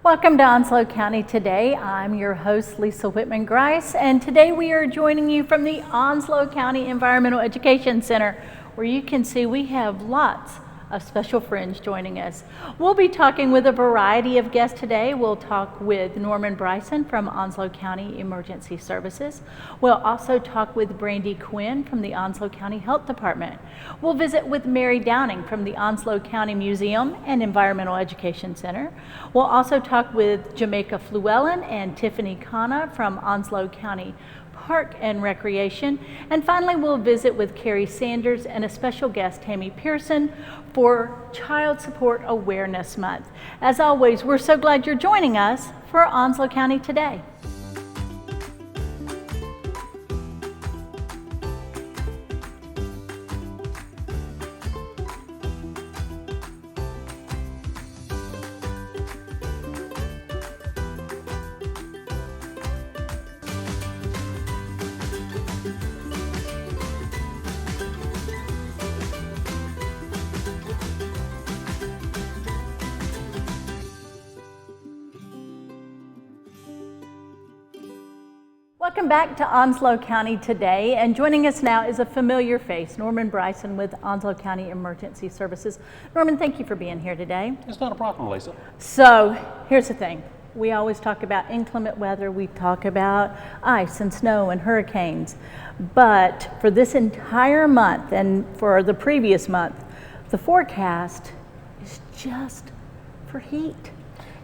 Welcome to Onslow County Today. I'm your host, Lisa Whitman-Grice, and today we are joining you from the Onslow County Environmental Education Center, where you can see we have lots of special friends joining us. We'll be talking with a variety of guests today. We'll talk with Norman Bryson from Onslow County Emergency Services. We'll also talk with Brandy Quinn from the Onslow County Health Department. We'll visit with Mary Downing from the Onslow County Museum and Environmental Education Center. We'll also talk with Jamaica Fluellen and Tiffany Khanna from Onslow County Park and Recreation. And finally, we'll visit with Carrie Sanders and a special guest, Tammy Pearson, for Child Support Awareness Month. As always, we're so glad you're joining us for Onslow County Today. Welcome back to Onslow County Today, and joining us now is a familiar face, Norman Bryson with Onslow County Emergency Services. Norman, thank you for being here today. It's not a problem, Lisa. So here's the thing. We always talk about inclement weather. We talk about ice and snow and hurricanes. But for this entire month and for the previous month, the forecast is just for heat.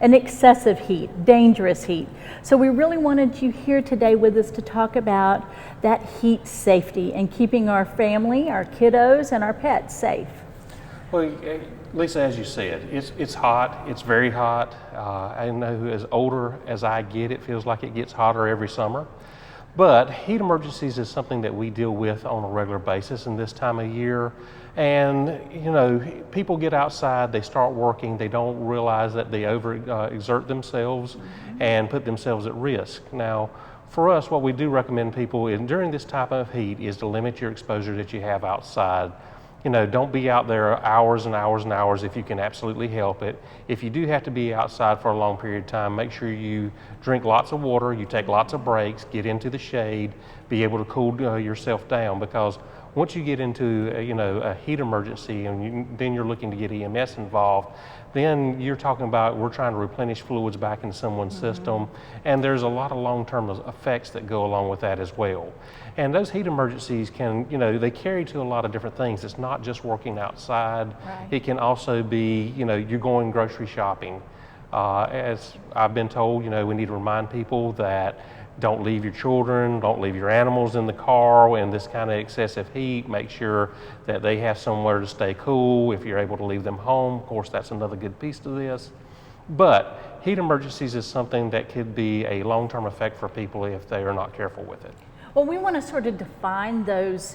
An excessive heat, dangerous heat. So we really wanted you here today with us to talk about that heat safety and keeping our family, our kiddos, and our pets safe. Well, Lisa, as you said, it's hot. It's very hot. I know as older as I get, it feels like it gets hotter every summer. But heat emergencies is something that we deal with on a regular basis in this time of year. And, you know, people get outside, they start working, they don't realize that they overexert themselves and put themselves at risk. Now, for us, what we do recommend people during this type of heat is to limit your exposure that you have outside. You know, don't be out there hours and hours and hours if you can absolutely help it. If you do have to be outside for a long period of time, make sure you drink lots of water, you take lots of breaks, get into the shade, be able to cool yourself down, because once you get into a heat emergency and then you're looking to get EMS involved, then you're talking about we're trying to replenish fluids back into someone's system, and there's a lot of long-term effects that go along with that as well. And those heat emergencies can, they carry to a lot of different things. It's not just working outside. Right. It can also be, you're going grocery shopping. As I've been told, we need to remind people that don't leave your children, don't leave your animals in the car in this kind of excessive heat. Make sure that they have somewhere to stay cool. If you're able to leave them home, of course, that's another good piece to this. But heat emergencies is something that could be a long-term effect for people if they are not careful with it. Well, we want to sort of define those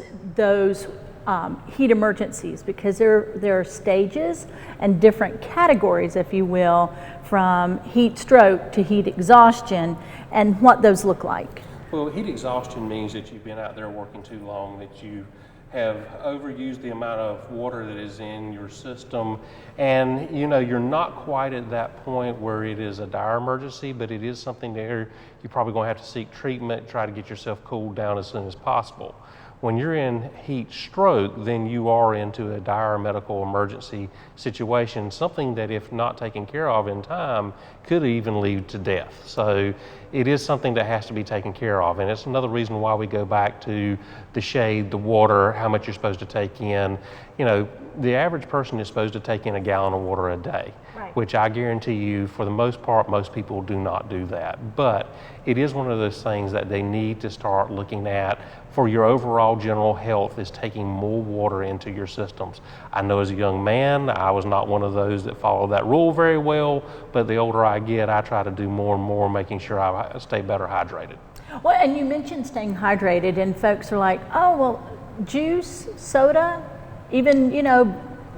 heat emergencies, because there are stages and different categories, if you will, from heat stroke to heat exhaustion, and what those look like. Well, heat exhaustion means that you've been out there working too long, that you have overused the amount of water that is in your system, and you're not quite at that point where it is a dire emergency, but it is something that you're probably going to have to seek treatment, try to get yourself cooled down as soon as possible. When you're in heat stroke, then you are into a dire medical emergency situation, something that if not taken care of in time could even lead to death. So it is something that has to be taken care of, and it's another reason why we go back to the shade, the water, how much you're supposed to take in. The average person is supposed to take in a gallon of water a day. Right. Which I guarantee you, for the most part, most people do not do that. But it is one of those things that they need to start looking at for your overall general health, is taking more water into your systems. I know as a young man, I was not one of those that followed that rule very well, but the older I get, I try to do more and more, making sure I stay better hydrated. Well, and you mentioned staying hydrated, and folks are like, oh, well, juice, soda, even,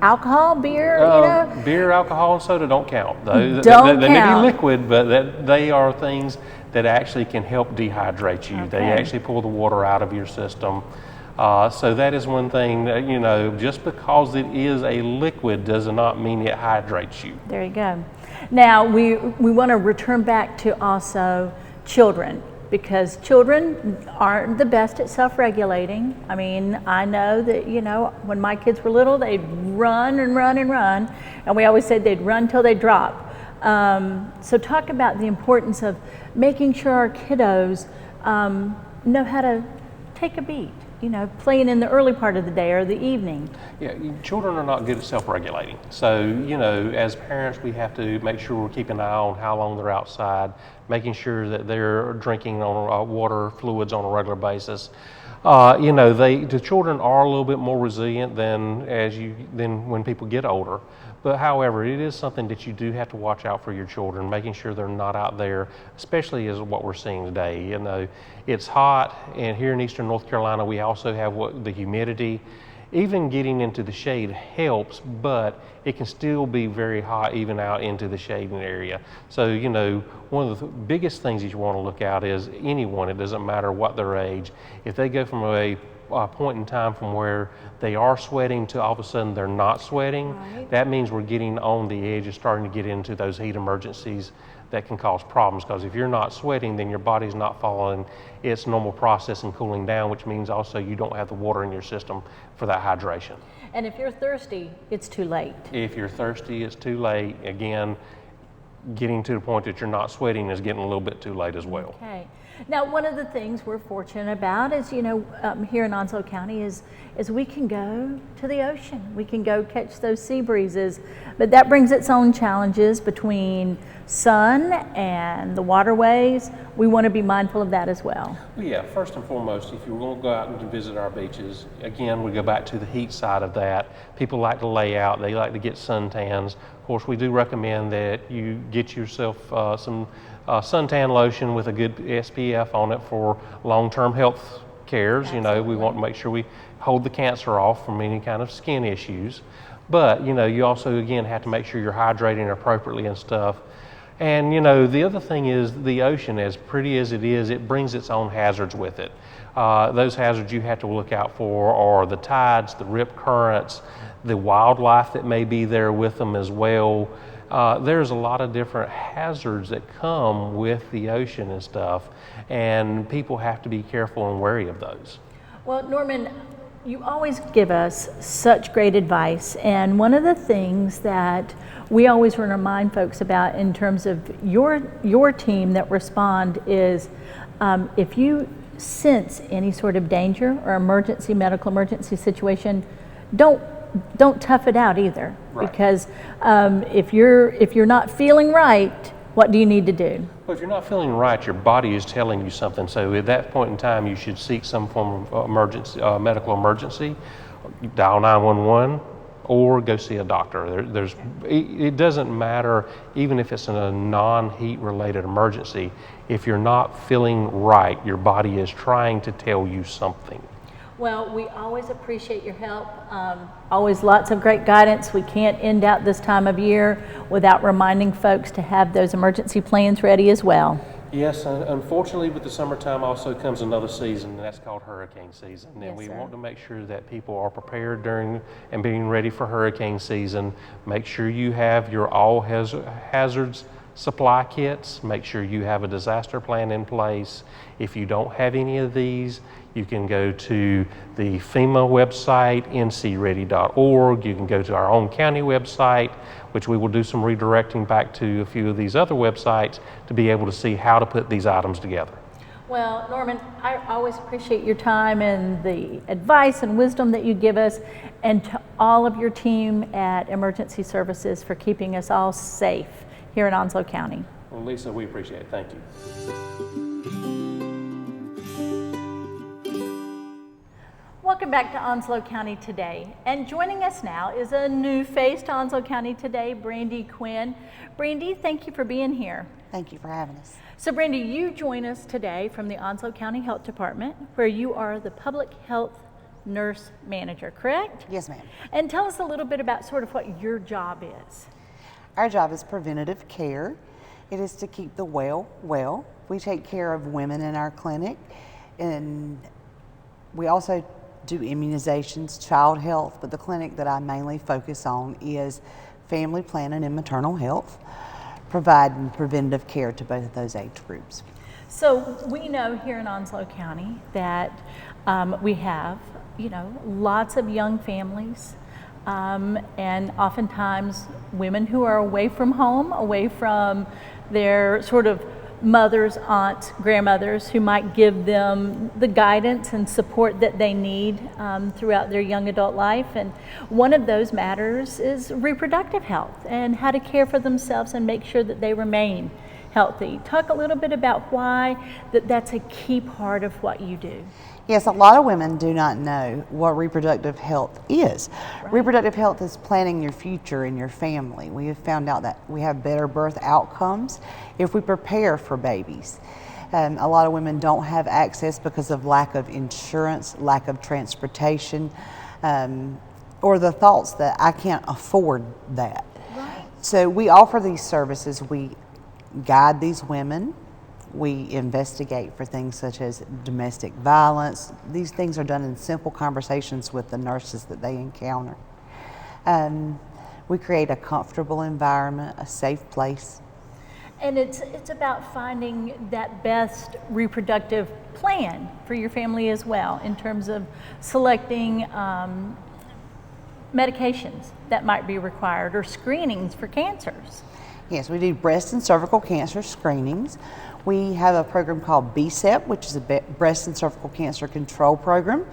alcohol, beer, Beer, alcohol, and soda don't count. They may be liquid, but they are things that actually can help dehydrate you. Okay. They actually pull the water out of your system. So that is one thing that, just because it is a liquid does not mean it hydrates you. There you go. Now, we want to return back to also children, because children aren't the best at self-regulating. I mean, I know that, when my kids were little, they'd run and run and run, and we always said they'd run till they drop. So talk about the importance of making sure our kiddos know how to take a beat, playing in the early part of the day or the evening. Yeah, children are not good at self-regulating. So, as parents, we have to make sure we're keeping an eye on how long they're outside, making sure that they're drinking on water fluids on a regular basis. The children are a little bit more resilient than when people get older. But however, it is something that you do have to watch out for your children, making sure they're not out there, especially as what we're seeing today. It's hot, and here in eastern North Carolina, we also have the humidity. Even getting into the shade helps, but it can still be very hot even out into the shading area. So, one of the biggest things that you want to look out is anyone, it doesn't matter what their age, if they go from a point in time from where they are sweating to all of a sudden they're not sweating, right, that means we're getting on the edge of starting to get into those heat emergencies that can cause problems. Because if you're not sweating, then your body's not following its normal process and cooling down, which means also you don't have the water in your system for that hydration. And if you're thirsty, it's too late. If you're thirsty, it's too late. Again, getting to the point that you're not sweating is getting a little bit too late as well. Okay. Now, one of the things we're fortunate about is, here in Onslow County is we can go to the ocean. We can go catch those sea breezes, but that brings its own challenges between sun and the waterways. We want to be mindful of that as well. Well, yeah, first and foremost, if you're going to go out and visit our beaches, again, we go back to the heat side of that. People like to lay out, they like to get suntans. Of course, we do recommend that you get yourself some suntan lotion with a good SPF on it for long-term health cares. Absolutely. We want to make sure we hold the cancer off from any kind of skin issues. But, you also, again, have to make sure you're hydrating appropriately and stuff. And, the other thing is the ocean, as pretty as it is, it brings its own hazards with it. Those hazards you have to look out for are the tides, the rip currents, the wildlife that may be there with them as well. There's a lot of different hazards that come with the ocean and stuff, and people have to be careful and wary of those. Well, Norman, you always give us such great advice, and one of the things that we always want to remind folks about in terms of your team that respond is if you sense any sort of danger or medical emergency situation, don't tough it out either. Right. Because if you're not feeling right, what do you need to do? Well, if you're not feeling right, your body is telling you something. So at that point in time, you should seek some form of medical emergency, dial 911, or go see a doctor. It doesn't matter, even if it's a non-heat related emergency. If you're not feeling right, your body is trying to tell you something. Well, we always appreciate your help. Always lots of great guidance. We can't end out this time of year without reminding folks to have those emergency plans ready as well. Yes, unfortunately with the summertime also comes another season, and that's called hurricane season. And yes, we sir. want to make sure that people are prepared during and being ready for hurricane season. Make sure you have your all hazards supply kits. Make sure you have a disaster plan in place. If you don't have any of these, you can go to the FEMA website, ncready.org. You can go to our own county website, which we will do some redirecting back to a few of these other websites to be able to see how to put these items together. Well, Norman, I always appreciate your time and the advice and wisdom that you give us, and to all of your team at Emergency Services for keeping us all safe here in Onslow County. Well, Lisa, we appreciate it. Thank you. Welcome back to Onslow County Today. And joining us now is a new face to Onslow County Today, Brandy Quinn. Brandy, thank you for being here. Thank you for having us. So Brandy, you join us today from the Onslow County Health Department, where you are the Public Health Nurse Manager, correct? Yes, ma'am. And tell us a little bit about sort of what your job is. Our job is preventative care. It is to keep the well. We take care of women in our clinic, and we also do immunizations, child health, but the clinic that I mainly focus on is family planning and maternal health, providing preventative care to both of those age groups. So we know here in Onslow County that we have, lots of young families, and oftentimes women who are away from home, away from their sort of mothers, aunts, grandmothers who might give them the guidance and support that they need throughout their young adult life. And one of those matters is reproductive health and how to care for themselves and make sure that they remain healthy. Talk a little bit about why that's a key part of what you do. Yes, a lot of women do not know what reproductive health is. Right. Reproductive health is planning your future and your family. We have found out that we have better birth outcomes if we prepare for babies. A lot of women don't have access because of lack of insurance, lack of transportation, or the thoughts that I can't afford that. Right. So we offer these services. We guide these women. We investigate for things such as domestic violence. These things are done in simple conversations with the nurses that they encounter. We create a comfortable environment, a safe place. And it's about finding that best reproductive plan for your family as well, in terms of selecting medications that might be required or screenings for cancers. Yes, we do breast and cervical cancer screenings. We have a program called BCEP, which is a breast and cervical cancer control program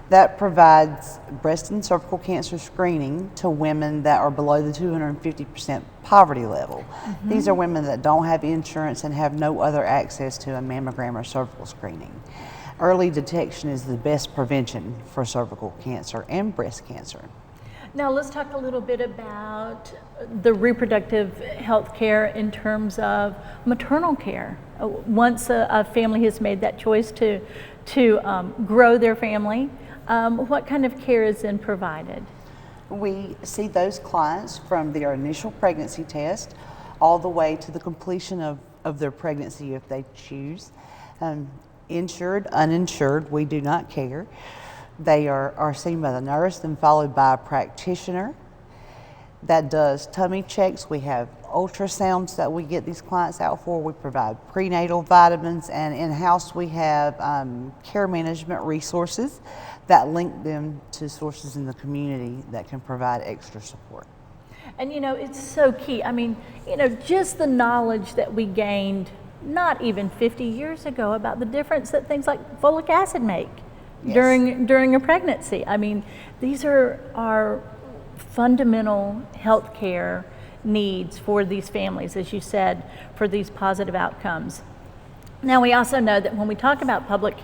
that provides breast and cervical cancer screening to women that are below the 250% poverty level. Mm-hmm. These are women that don't have insurance and have no other access to a mammogram or cervical screening. Early detection is the best prevention for cervical cancer and breast cancer. Now let's talk a little bit about the reproductive health care in terms of maternal care. Once a family has made that choice to grow their family, what kind of care is then provided? We see those clients from their initial pregnancy test all the way to the completion of their pregnancy if they choose. Insured, uninsured, we do not care. They are seen by the nurse and followed by a practitioner that does tummy checks. We have ultrasounds that we get these clients out for. We provide prenatal vitamins, and in-house we have care management resources that link them to sources in the community that can provide extra support. And it's so key. I mean, just the knowledge that we gained not even 50 years ago about the difference that things like folic acid make. Yes. During a pregnancy. I mean, these are our fundamental health care needs for these families, as you said, for these positive outcomes. Now, we also know that when we talk about public,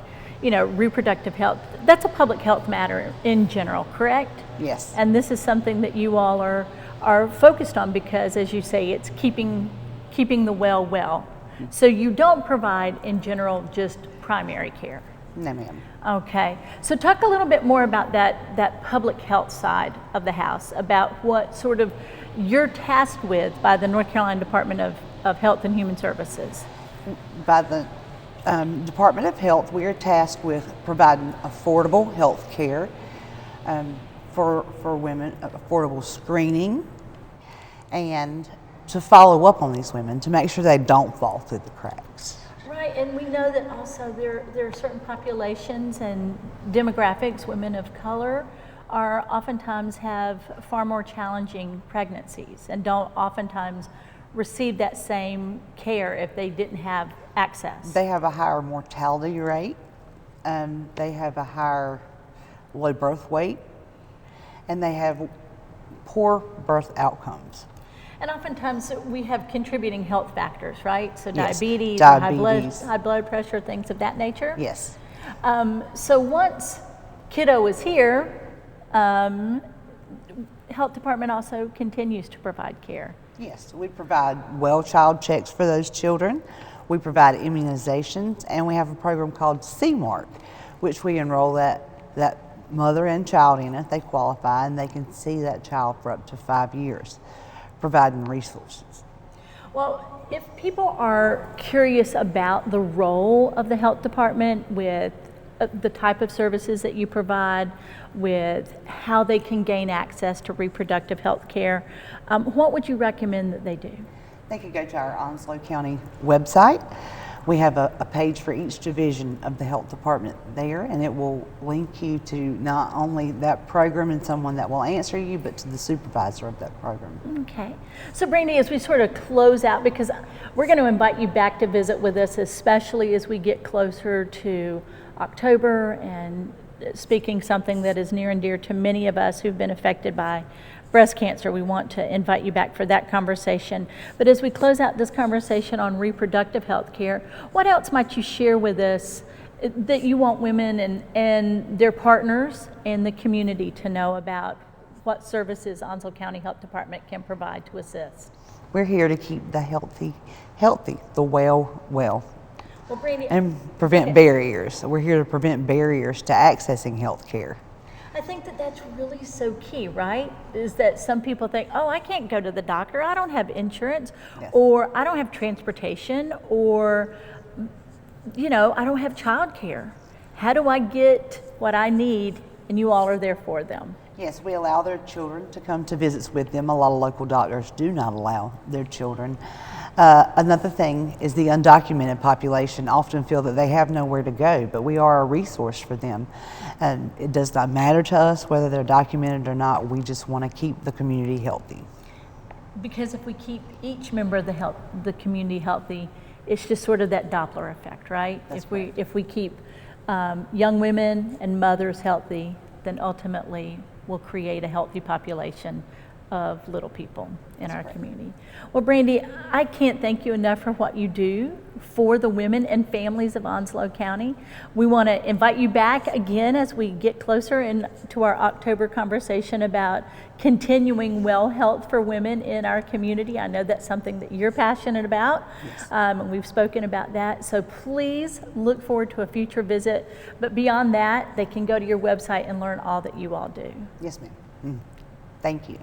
reproductive health, that's a public health matter in general, correct? Yes. And this is something that you all are focused on because, as you say, it's keeping the well. So you don't provide, in general, just primary care. No, ma'am. Okay, so talk a little bit more about that public health side of the house, about what sort of you're tasked with by the North Carolina Department of Health and Human Services. By the Department of Health, we are tasked with providing affordable health care for women, affordable screening, and to follow up on these women to make sure they don't fall through the cracks. Right, and we know that also there are certain populations and demographics, women of color, are oftentimes have far more challenging pregnancies and don't oftentimes receive that same care if they didn't have access. They have a higher mortality rate, they have a higher low birth weight, and they have poor birth outcomes. And oftentimes we have contributing health factors, right? So yes. diabetes, Diabetes. High blood pressure, things of that nature? Yes. So once kiddo is here, health department also continues to provide care. Yes, we provide well child checks for those children. We provide immunizations, and we have a program called CMARK, which we enroll that mother and child in if they qualify, and they can see that child for up to 5 years, providing resources. Well, if people are curious about the role of the health department with the type of services that you provide, with how they can gain access to reproductive health care, what would you recommend that they do? They could go to our Onslow County website. We have a page for each division of the health department there, and it will link you to not only that program and someone that will answer you, but to the supervisor of that program. Okay. So Brandy, as we sort of close out, because we're going to invite you back to visit with us, especially as we get closer to October and speaking something that is near and dear to many of us who've been affected by breast cancer. We want to invite you back for that conversation. But as we close out this conversation on reproductive health care, what else might you share with us that you want women and their partners and the community to know about what services Onslow County Health Department can provide to assist? We're here to keep the healthy, the well. Well, Brandy, And prevent barriers. We're here to prevent barriers to accessing health care. I think that that's really so key, right? Is that some people think, oh, I can't go to the doctor, I don't have insurance, Yes. or I don't have transportation, or, you know, I don't have childcare. How do I get what I need? And you all are there for them. Yes, we allow their children to come to visits with them. A lot of local doctors do not allow their children. Another thing is the undocumented population often feel that they have nowhere to go, but we are a resource for them. And it does not matter to us whether they're documented or not. We just want to keep the community healthy. Because if we keep each member of the community healthy, it's just sort of that Doppler effect, right? That's If we keep young women and mothers healthy, then ultimately we'll create a healthy population of little people in our community. Well, Brandy, I can't thank you enough for what you do for the women and families of Onslow County. We want to invite you back again as we get closer to our October conversation about continuing well health for women in our community. I know that's something that you're passionate about. Yes. And we've spoken about that. So please look forward to a future visit. But beyond that, they can go to your website and learn all that you all do. Yes, ma'am. Thank you.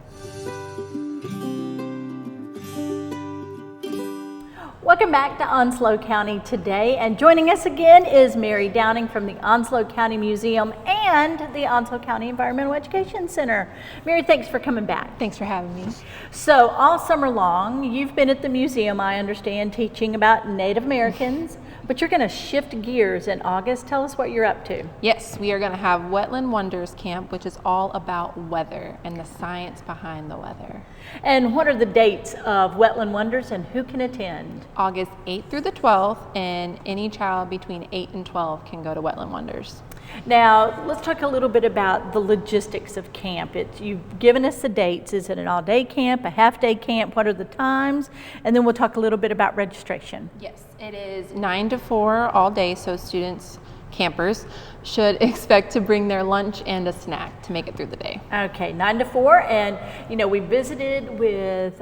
Welcome back to Onslow County Today, and joining us again is Mary Downing from the Onslow County Museum and the Onslow County Environmental Education Center. Mary, thanks for coming back. Thanks for having me. So all summer long, you've been at the museum, I understand, teaching about Native Americans, but you're going to shift gears in August. Tell us what you're up to. Yes, we are going to have Wetland Wonders Camp, which is all about weather and the science behind the weather. And what are the dates of Wetland Wonders and who can attend? August 8th through the 12th, and any child between 8 and 12 can go to Wetland Wonders. Now, let's talk a little bit about the logistics of camp. You've given us the dates. Is it an all-day camp, a half-day camp? What are the times? And then we'll talk a little bit about registration. Yes, it is 9 to 4 all day, so students, campers, should expect to bring their lunch and a snack to make it through the day. Okay, 9 to 4. And, you know, we visited with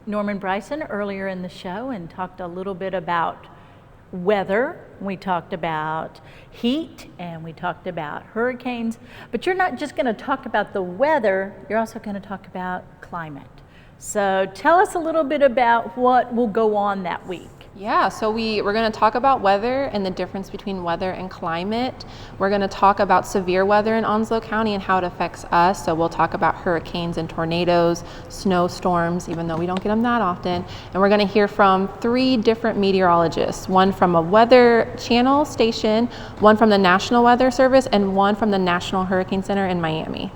Norman Bryson earlier in the show and talked a little bit about weather. We talked about heat and we talked about hurricanes, but you're not just going to talk about the weather, you're also going to talk about climate. So tell us a little bit about what will go on that week. Yeah, so we're going to talk about weather and the difference between weather and climate. We're going to talk about severe weather in Onslow County and how it affects us. So we'll talk about hurricanes and tornadoes, snowstorms, even though we don't get them that often. And we're going to hear from 3 different meteorologists, one from a Weather Channel station, one from the National Weather Service, and one from the National Hurricane Center in Miami.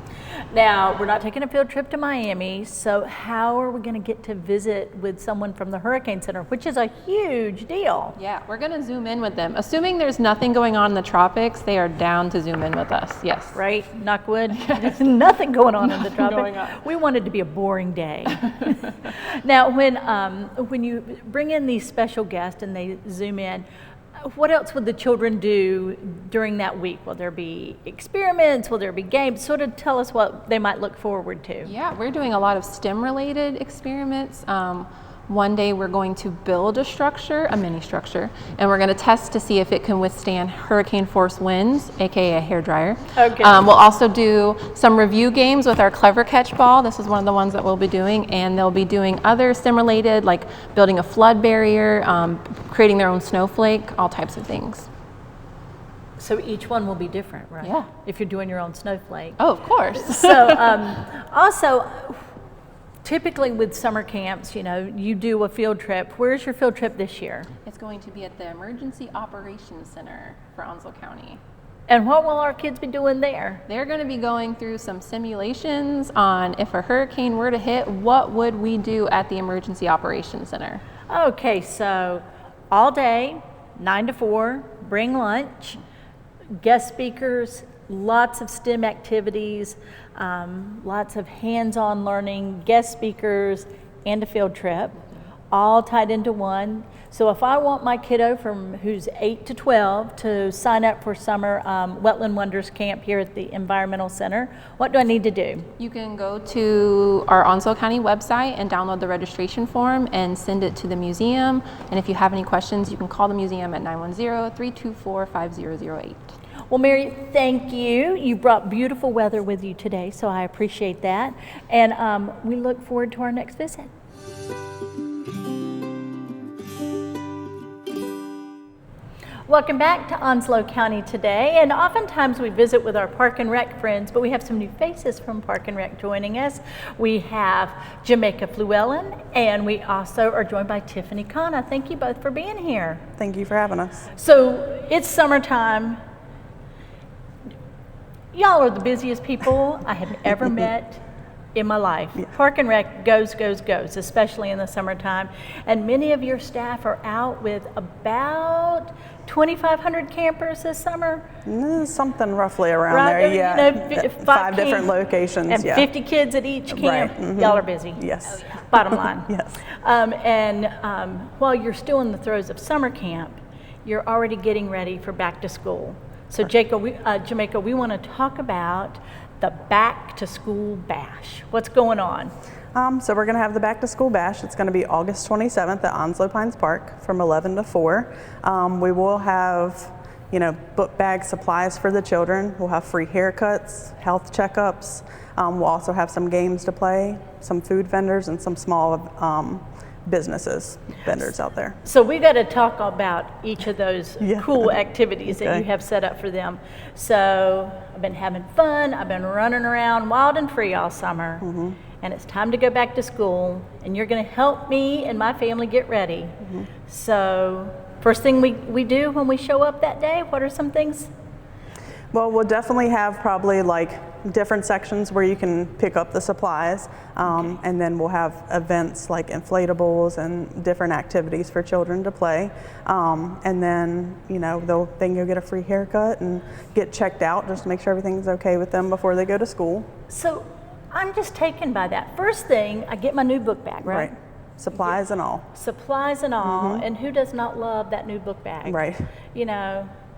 Now, we're not taking a field trip to Miami, so how are we going to get to visit with someone from the Hurricane Center, which is a huge deal? Yeah, we're going to zoom in with them. Assuming there's nothing going on in the tropics, they are down to zoom in with us, yes. Right? Knock wood? There's nothing going on in the tropics. going on. We want it to be a boring day. Now, when you bring in these special guests and they zoom in, what else would the children do during that week? Will there be experiments? Will there be games? Sort of tell us what they might look forward to. Yeah, we're doing a lot of STEM-related experiments. One day we're going to build a structure, a mini structure, and we're going to test to see if it can withstand hurricane force winds, aka a hairdryer. Okay. We'll also do some review games with our Clever Catch ball. This is one of the ones that we'll be doing, and they'll be doing other STEM-related, like building a flood barrier, creating their own snowflake, all types of things. So each one will be different, right? Yeah. If you're doing your own snowflake. Oh, of course. So also, typically with summer camps, you know, you do a field trip. Where's your field trip this year? It's going to be at the Emergency Operations Center for Onslow County. And what will our kids be doing there? They're going to be going through some simulations on if a hurricane were to hit, what would we do at the Emergency Operations Center? Okay, so all day, 9 to 4, bring lunch, guest speakers, lots of STEM activities, lots of hands-on learning, guest speakers, and a field trip, all tied into one. So if I want my kiddo who's 8 to 12 to sign up for summer Wetland Wonders Camp here at the Environmental Center, what do I need to do? You can go to our Onslow County website and download the registration form and send it to the museum. And if you have any questions, you can call the museum at 910-324-5008. Well, Mary, thank you. You brought beautiful weather with you today, so I appreciate that. And we look forward to our next visit. Welcome back to Onslow County today, and oftentimes we visit with our Park and Rec friends, but we have some new faces from Park and Rec joining us. We have Jamaica Fluellen, and we also are joined by Tiffany Khanna. Thank you both for being here. Thank you for having us. So it's summertime. Y'all are the busiest people I have ever met in my life. Yeah. Park and Rec goes, especially in the summertime. And many of your staff are out with about 2,500 campers this summer. Something roughly around Right, there, yeah. you know, Five different locations, and yeah. 50 kids at each camp. Right, mhm. Y'all are busy. Yes. Bottom line. Yes. While you're still in the throes of summer camp, you're already getting ready for back to school. So Jamaica, we want to talk about the back to school bash. What's going on? So we're going to have the back to school bash. It's going to be August 27th at Onslow Pines Park from 11 to 4. We will have, book bag supplies for the children. We'll have free haircuts, health checkups. We'll also have some games to play, some food vendors, and some small vendors out there. So we got to talk about each of those Yeah. cool activities that Okay. you have set up for them. So I've been having fun. I've been running around wild and free all summer. Mm-hmm. And it's time to go back to school. And you're going to help me and my family get ready. Mm-hmm. So first thing we do when we show up that day, what are some things? Well, we'll definitely have probably different sections where you can pick up the supplies, and then we'll have events like inflatables and different activities for children to play. And then, they'll get a free haircut and get checked out just to make sure everything's okay with them before they go to school. So I'm just taken by that. First thing, I get my new book bag, right? Supplies and all. Supplies and all, and who does not love that new book bag? Right.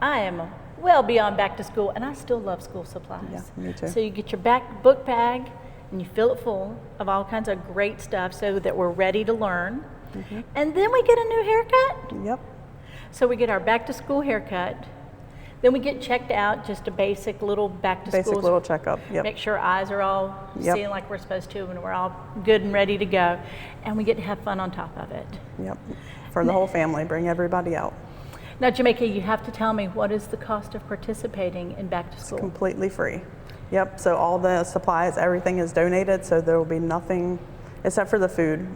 I am well beyond back to school, and I still love school supplies. Yeah, me too. So you get your book bag, and you fill it full of all kinds of great stuff so that we're ready to learn. Mm-hmm. And then we get a new haircut. Yep. So we get our back to school haircut. Then we get checked out, just a basic little back to school. Basic little checkup. Yep. Make sure eyes are all Yep. seeing like we're supposed to, and we're all good and ready to go. And we get to have fun on top of it. Yep. For the whole family, bring everybody out. Now, Jamaica, you have to tell me, what is the cost of participating in back to school? Completely free. Yep. So all the supplies, everything is donated, so there will be nothing except for the food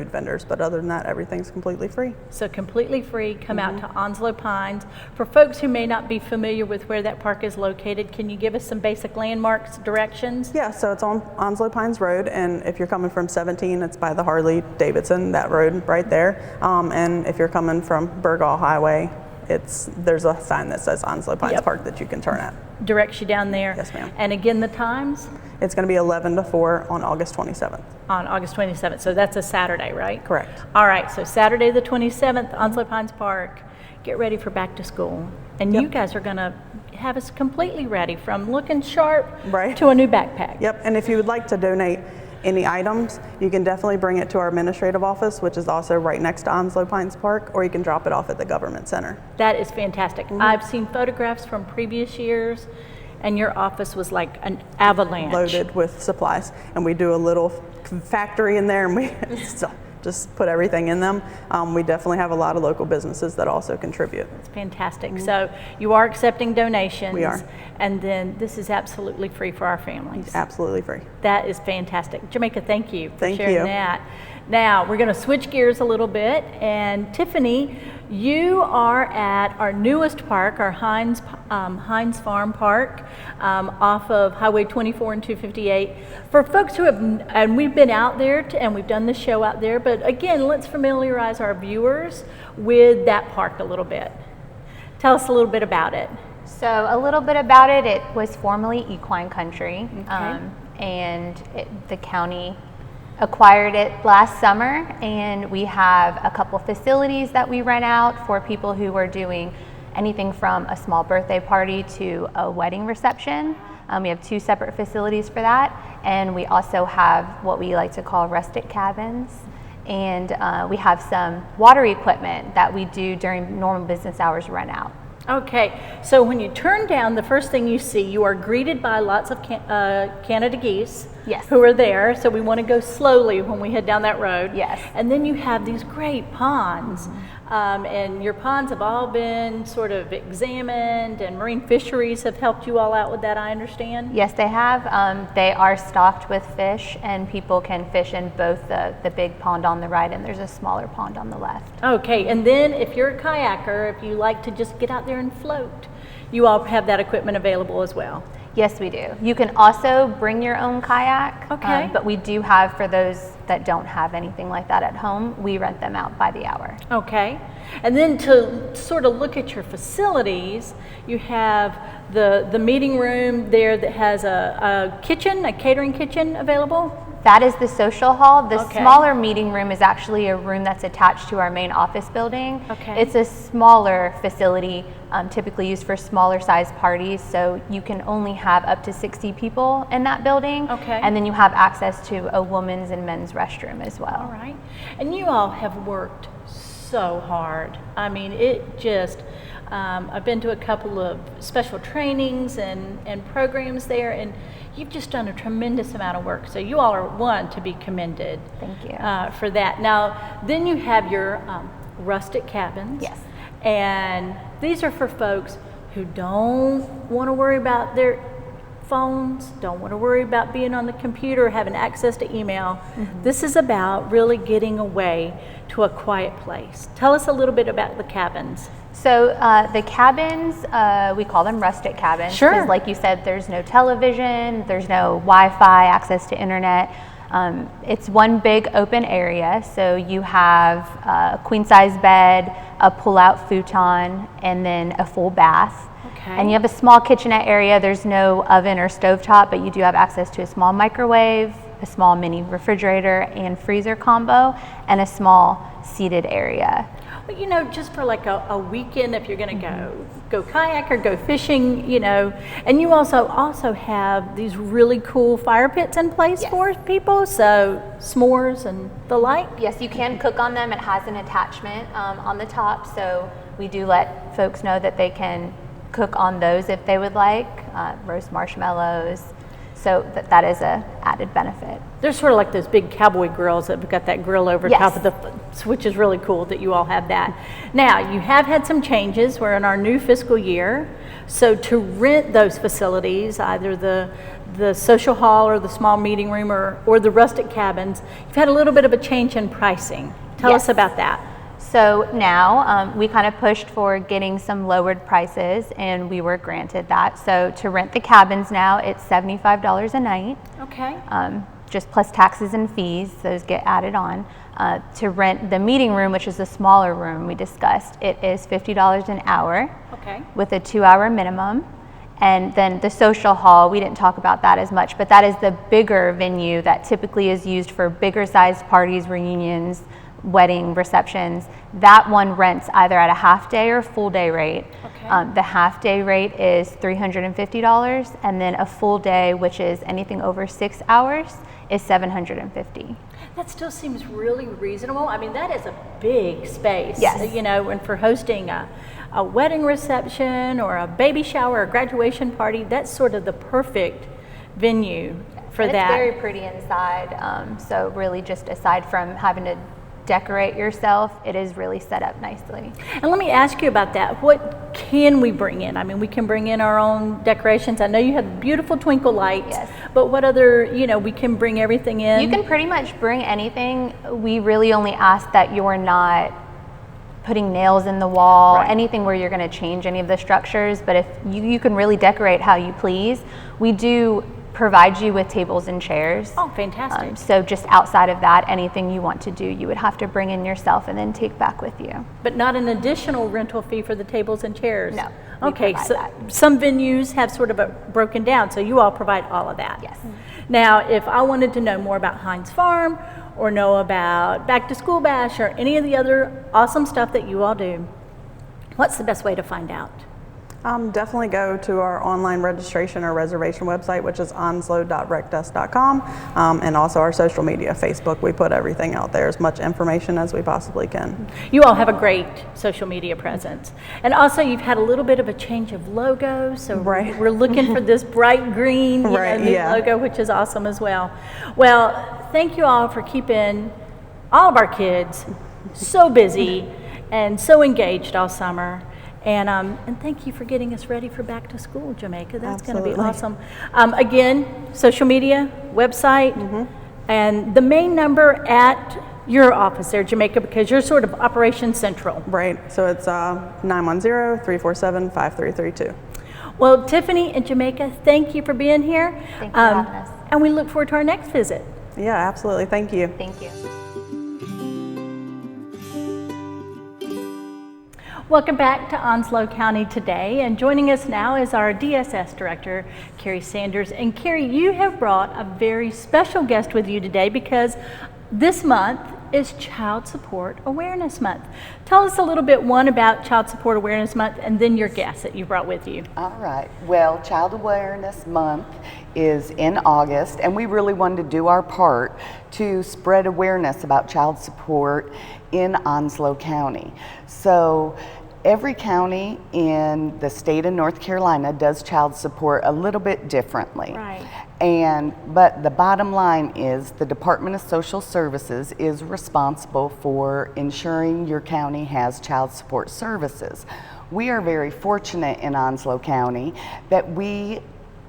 vendors. But other than that, everything's completely free. So completely free. Come out to Onslow Pines. For folks who may not be familiar with where that park is located, can you give us some basic landmarks, directions? Yeah, so it's on Onslow Pines Road, and if you're coming from 17, it's by the Harley Davidson, that road right there. And if you're coming from Burgaw Highway, there's a sign that says Onslow Pines Yep. Park that you can turn at. Directs you down there. Yes, ma'am. And again, the times? It's going to be 11 to 4 on August 27th. On August 27th. So that's a Saturday, right? Correct. All right. So Saturday the 27th, Onslow Pines Park. Get ready for back to school. And Yep. you guys are going to have us completely ready, from looking sharp Right. to a new backpack. Yep, and if you would like to donate any items, you can definitely bring it to our administrative office, which is also right next to Onslow Pines Park, or you can drop it off at the government center. That is fantastic. I've seen photographs from previous years, and your office was like an avalanche. Loaded with supplies, and we do a little factory in there, and just put everything in them. We definitely have a lot of local businesses that also contribute. It's fantastic. So you are accepting donations. We are. And then this is absolutely free for our families. Absolutely free. That is fantastic. Jamaica, thank you for Thank sharing you. that. Now, we're going to switch gears a little bit. And Tiffany, you are at our newest park, our Hines Farm Park, off of Highway 24 and 258. For folks who have, and we've been out there and we've done the show out there, but again, let's familiarize our viewers with that park a little bit. Tell us a little bit about it. So a little bit about it, it was formerly equine country, and the county acquired it last summer, and we have a couple facilities that we rent out for people who are doing anything from a small birthday party to a wedding reception. We have 2 separate facilities for that, and we also have what we like to call rustic cabins, and we have some water equipment that we do during normal business hours rent out. Okay, so when you turn down, the first thing you see, you are greeted by lots of Canada geese. Yes. Who are there. So we want to go slowly when we head down that road. Yes. And then you have these great ponds. And your ponds have all been sort of examined, and marine fisheries have helped you all out with that, I understand? Yes, they have. They are stocked with fish, and people can fish in both the big pond on the right, and there's a smaller pond on the left. Okay, and then if you're a kayaker, if you like to just get out there and float, you all have that equipment available as well. Yes, we do. You can also bring your own kayak, Okay. but we do have, for those that don't have anything like that at home, we rent them out by the hour. Okay, and then to sort of look at your facilities, you have the meeting room there that has a kitchen, a catering kitchen available. That is the social hall. The Okay. smaller meeting room is actually a room that's attached to our main office building. Okay. It's a smaller facility, typically used for smaller size parties, so you can only have up to 60 people in that building. Okay. And then you have access to a women's and men's restroom as well. All right, and you all have worked so hard. I mean, it just, I've been to a couple of special trainings and programs there, and you've just done a tremendous amount of work. So you all are one to be commended. Thank you. For that. Now, then you have your rustic cabins. Yes. And these are for folks who don't want to worry about their phones, don't want to worry about being on the computer, having access to email. Mm-hmm. This is about really getting away to a quiet place. Tell us a little bit about the cabins. So the cabins, we call them rustic cabins. Sure. Because like you said, there's no television, there's no Wi-Fi, access to internet. It's one big open area, so you have a queen size bed, a pull-out futon, and then a full bath. Okay. And you have a small kitchenette area. There's no oven or stovetop, but you do have access to a small microwave, a small mini refrigerator and freezer combo, and a small seated area. Well, you know, just for like a weekend, if you're going to go kayak or go fishing, you know, and you also have these really cool fire pits in place for people, so s'mores and the like. Yes, you can cook on them. It has an attachment on the top, so we do let folks know that they can cook on those if they would like, roast marshmallows. So that is a added benefit. They're sort of like those big cowboy grills that have got that grill over top of the, which is really cool that you all have that. Now, you have had some changes. We're in our new fiscal year. So to rent those facilities, either the social hall or the small meeting room or the rustic cabins, you've had a little bit of a change in pricing. Tell us about that. So now we kind of pushed for getting some lowered prices, and we were granted that. So to rent the cabins now, it's $75 a night. Okay. Just plus taxes and fees, those get added on. To rent the meeting room, which is the smaller room we discussed, it is $50 an hour. Okay. With a 2-hour minimum. And then the social hall, we didn't talk about that as much, but that is the bigger venue that typically is used for bigger sized parties, reunions, wedding receptions. That one rents either at a half day or full day rate. Okay. The half day rate is $350, and then a full day, which is anything over 6 hours, is $750. That still seems really reasonable. I mean, that is a big space. Yes. You know, and for hosting a wedding reception or a baby shower or graduation party, that's sort of the perfect venue for and that. It's very pretty inside. So really just aside from having to decorate yourself, it is really set up nicely. And let me ask you about that. What can we bring in? I mean, we can bring in our own decorations. I know you have beautiful twinkle lights, Yes. but what other, we can bring everything in? You can pretty much bring anything. We really only ask that you're not putting nails in the wall, Right. anything where you're going to change any of the structures. But if you can really decorate how you please, we do provide you with tables and chairs. Oh, fantastic. So just outside of that, anything you want to do, you would have to bring in yourself and then take back with you. But not an additional rental fee for the tables and chairs? No, we Okay, provide so that. some venues have sort of broken down, so you all provide all of that? Yes. Now, if I wanted to know more about Heinz Farm or know about Back to School Bash or any of the other awesome stuff that you all do, what's the best way to find out? Definitely go to our online registration or reservation website, which is onslow.recdesk.com, and also our social media, Facebook. We put everything out there, as much information as we possibly can. You all have a great social media presence. And also, you've had a little bit of a change of logo, so Right. we're looking for this bright green Right, new yeah. logo, which is awesome as well. Well, thank you all for keeping all of our kids so busy and so engaged all summer. And thank you for getting us ready for back to school, Jamaica. That's going to be Absolutely. awesome. Again, social media, website, and the main number at your office there, Jamaica, because you're sort of Operation Central. Right, so it's 910-347-5332. Well, Tiffany and Jamaica, thank you for being here. Thank you for having us. And we look forward to our next visit. Yeah, absolutely, thank you. Thank you. Welcome back to Onslow County Today, and joining us now is our DSS Director, Carrie Sanders. And Carrie, you have brought a very special guest with you today because this month is Child Support Awareness Month. Tell us a little bit, one, about Child Support Awareness Month, and then your guest that you brought with you. All right. Well, Child Awareness Month is in August, and we really wanted to do our part to spread awareness about child support in Onslow County. So every county in the state of North Carolina does child support a little bit differently. Right. But the bottom line is the Department of Social Services is responsible for ensuring your county has child support services. We are very fortunate in Onslow County that we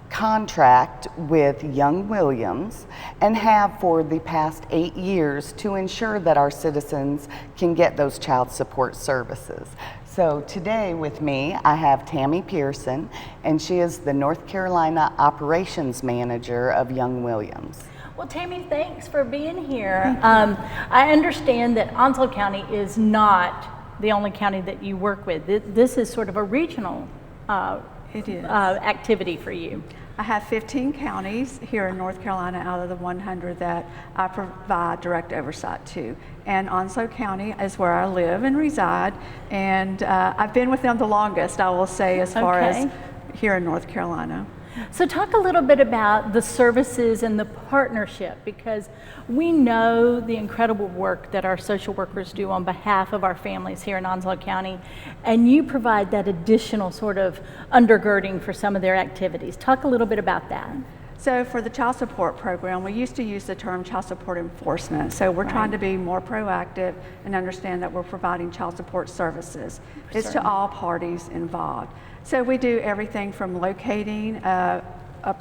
contract with Young Williams and have for the past 8 years to ensure that our citizens can get those child support services. So today with me, I have Tammy Pearson, and she is the North Carolina Operations Manager of Young Williams. Well, Tammy, thanks for being here. I understand that Onslow County is not the only county that you work with. This is sort of a regional It is. Activity for you. I have 15 counties here in North Carolina out of the 100 that I provide direct oversight to. And Onslow County is where I live and reside, and I've been with them the longest, I will say, as far Okay. as here in North Carolina. So talk a little bit about the services and the partnership, because we know the incredible work that our social workers do on behalf of our families here in Onslow County, and you provide that additional sort of undergirding for some of their activities. Talk a little bit about that. So for the child support program, we used to use the term child support enforcement. So we're trying to be more proactive and understand that we're providing child support services. It's to all parties involved. So we do everything from locating a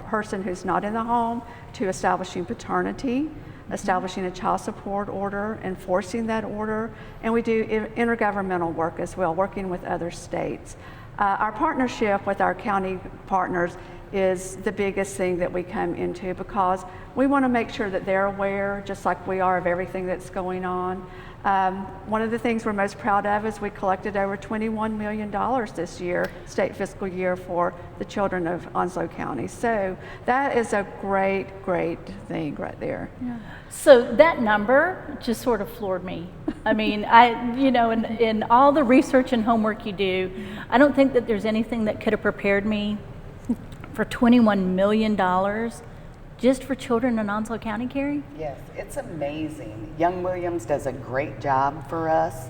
person who's not in the home to establishing paternity, establishing a child support order, enforcing that order, and we do intergovernmental work as well, working with other states. Our partnership with our county partners is the biggest thing that we come into, because we want to make sure that they're aware, just like we are, of everything that's going on. One of the things we're most proud of is we collected over $21 million this year, state fiscal year, for the children of Onslow County. So that is a great, great thing right there. Yeah. So that number just sort of floored me. I mean, in all the research and homework you do, I don't think that there's anything that could have prepared me for $21 million just for children in Onslow County, Carrie? Yes, it's amazing. Young Williams does a great job for us.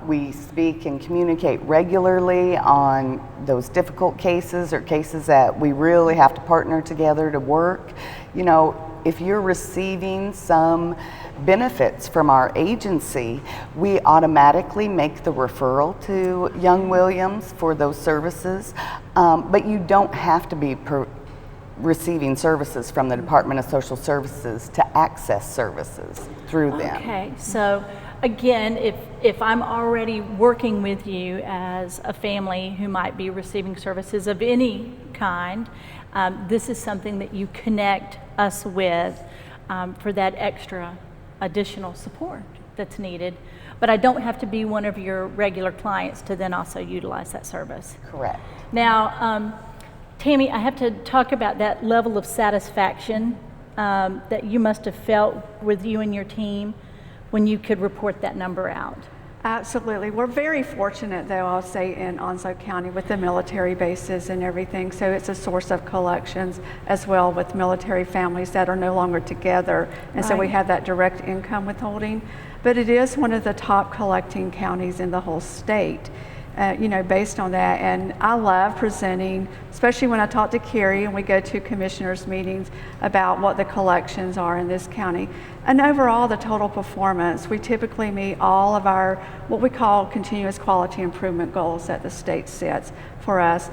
We speak and communicate regularly on those difficult cases or cases that we really have to partner together to work. You know, if you're receiving some benefits from our agency, we automatically make the referral to Young Williams for those services, but you don't have to be receiving services from the Department of Social Services to access services through them. Okay, so again, if I'm already working with you as a family who might be receiving services of any kind, this is something that you connect us with for that extra additional support that's needed. But I don't have to be one of your regular clients to then also utilize that service. Correct. Now, Tammy, I have to talk about that level of satisfaction that you must have felt with you and your team when you could report that number out. Absolutely. We're very fortunate, though, I'll say, in Onslow County with the military bases and everything. So it's a source of collections as well with military families that are no longer together. And so we have that direct income withholding. But it is one of the top collecting counties in the whole state. Based on that. And I love presenting, especially when I talk to Carrie and we go to commissioners meetings about what the collections are in this county. And overall, the total performance, we typically meet all of our, what we call continuous quality improvement goals that the state sets for us.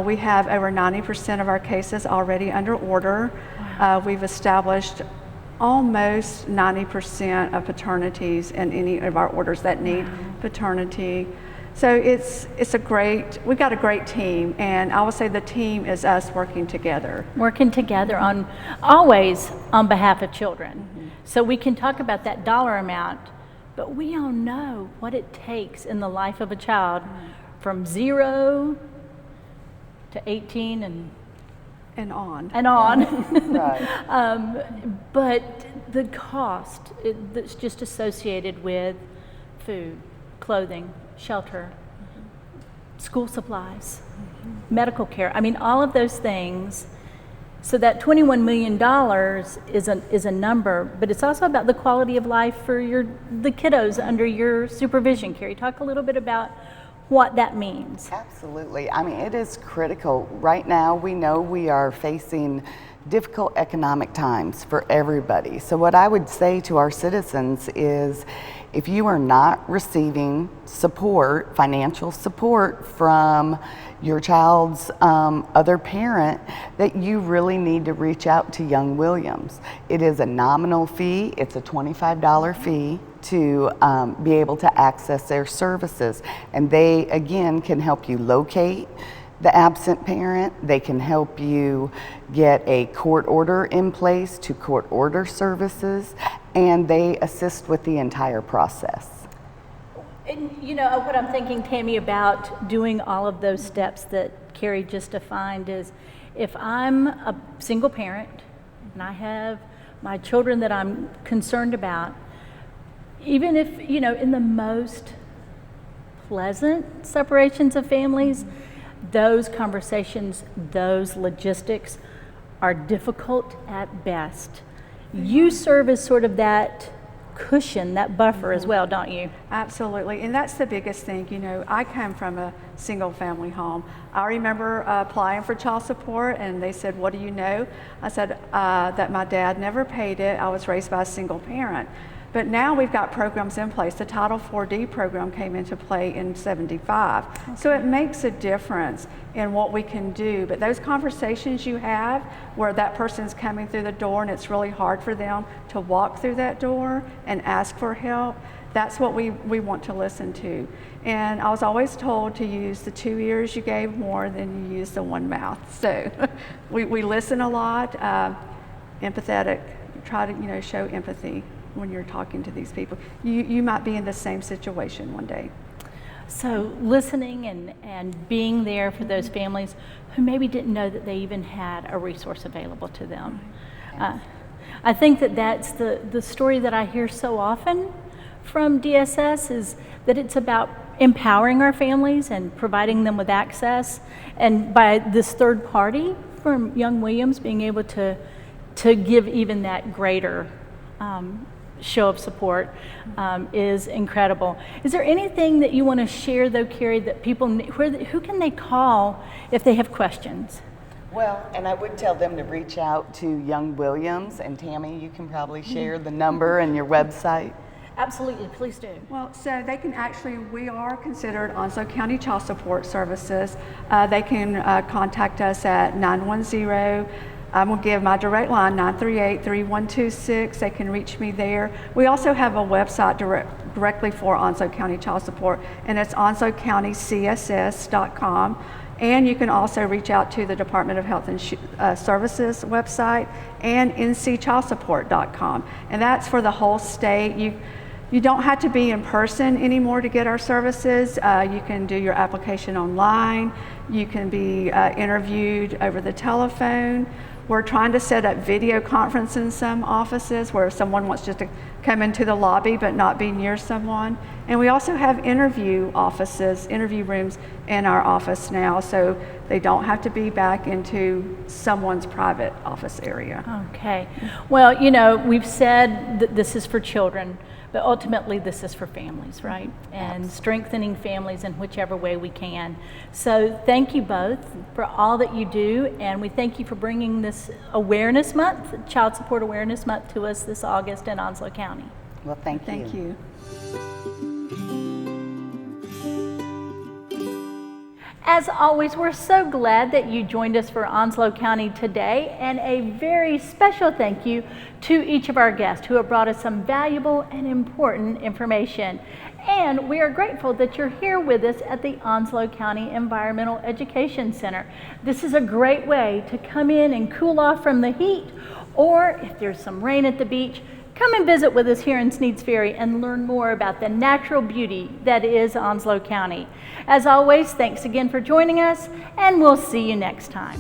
We have over 90% of our cases already under order. We've established almost 90% of paternities in any of our orders that need paternity. So we got a great team, and I would say the team is us working together. Working together always on behalf of children. So we can talk about that dollar amount, but we all know what it takes in the life of a child from 0 to 18 and on. Right. But the cost that's just associated with food, clothing, shelter, school supplies, medical care. I mean, all of those things. So that $21 million is a number, but it's also about the quality of life for the kiddos under your supervision. Carrie, talk a little bit about what that means. Absolutely. I mean, it is critical. Right now, we know we are facing difficult economic times for everybody. So what I would say to our citizens is, if you are not receiving support, financial support from your child's other parent, that you really need to reach out to Young Williams. It is a nominal fee. It's a $25 fee to be able to access their services. And they, again, can help you locate the absent parent. They can help you get a court order in place to court order services, and they assist with the entire process. And what I'm thinking, Tammy, about doing all of those steps that Carrie just defined is, if I'm a single parent and I have my children that I'm concerned about, even if, in the most pleasant separations of families, those conversations, those logistics are difficult at best. You serve as sort of that cushion, that buffer as well, don't you? Absolutely, and that's the biggest thing. I come from a single family home. I remember applying for child support, and they said, "What do you know?" I said that my dad never paid it. I was raised by a single parent. But now we've got programs in place. The Title 4D program came into play in '75. Okay. So it makes a difference in what we can do. But those conversations you have where that person's coming through the door and it's really hard for them to walk through that door and ask for help, that's what we want to listen to. And I was always told to use the 2 ears you gave more than you use the one mouth. So we listen a lot, empathetic, try to show empathy when you're talking to these people. You might be in the same situation one day. So listening and being there for those families who maybe didn't know that they even had a resource available to them. I think that's the story that I hear so often from DSS, is that it's about empowering our families and providing them with access. And by this third party from Young Williams being able to give even that greater show of support is incredible. Is there anything that you want to share, though, Carrie, that people, who can they call if they have questions? Well, and I would tell them to reach out to Young Williams, and Tammy, you can probably share the number and your website. Absolutely, please do. Well, so they can actually, we are considered Onslow County Child Support Services. They can contact us at 910. I'm going to give my direct line, 938-3126. They can reach me there. We also have a website directly for Onslow County Child Support, and it's onslowcountycss.com. And you can also reach out to the Department of Health and Services website and ncchildsupport.com. And that's for the whole state. You don't have to be in person anymore to get our services. You can do your application online. You can be interviewed over the telephone. We're trying to set up video conference in some offices where someone wants just to come into the lobby but not be near someone. And we also have interview rooms in our office now, so they don't have to be back into someone's private office area. Okay. Well, you know, we've said that this is for children, but ultimately this is for families, right? And strengthening families in whichever way we can. So thank you both for all that you do, and we thank you for bringing this Awareness Month, Child Support Awareness Month, to us this August in Onslow County. Well, thank you. Thank you. As always, we're so glad that you joined us for Onslow County today, and a very special thank you to each of our guests who have brought us some valuable and important information. And we are grateful that you're here with us at the Onslow County Environmental Education Center. This is a great way to come in and cool off from the heat, or if there's some rain at the beach, come and visit with us here in Sneads Ferry and learn more about the natural beauty that is Onslow County. As always, thanks again for joining us, and we'll see you next time.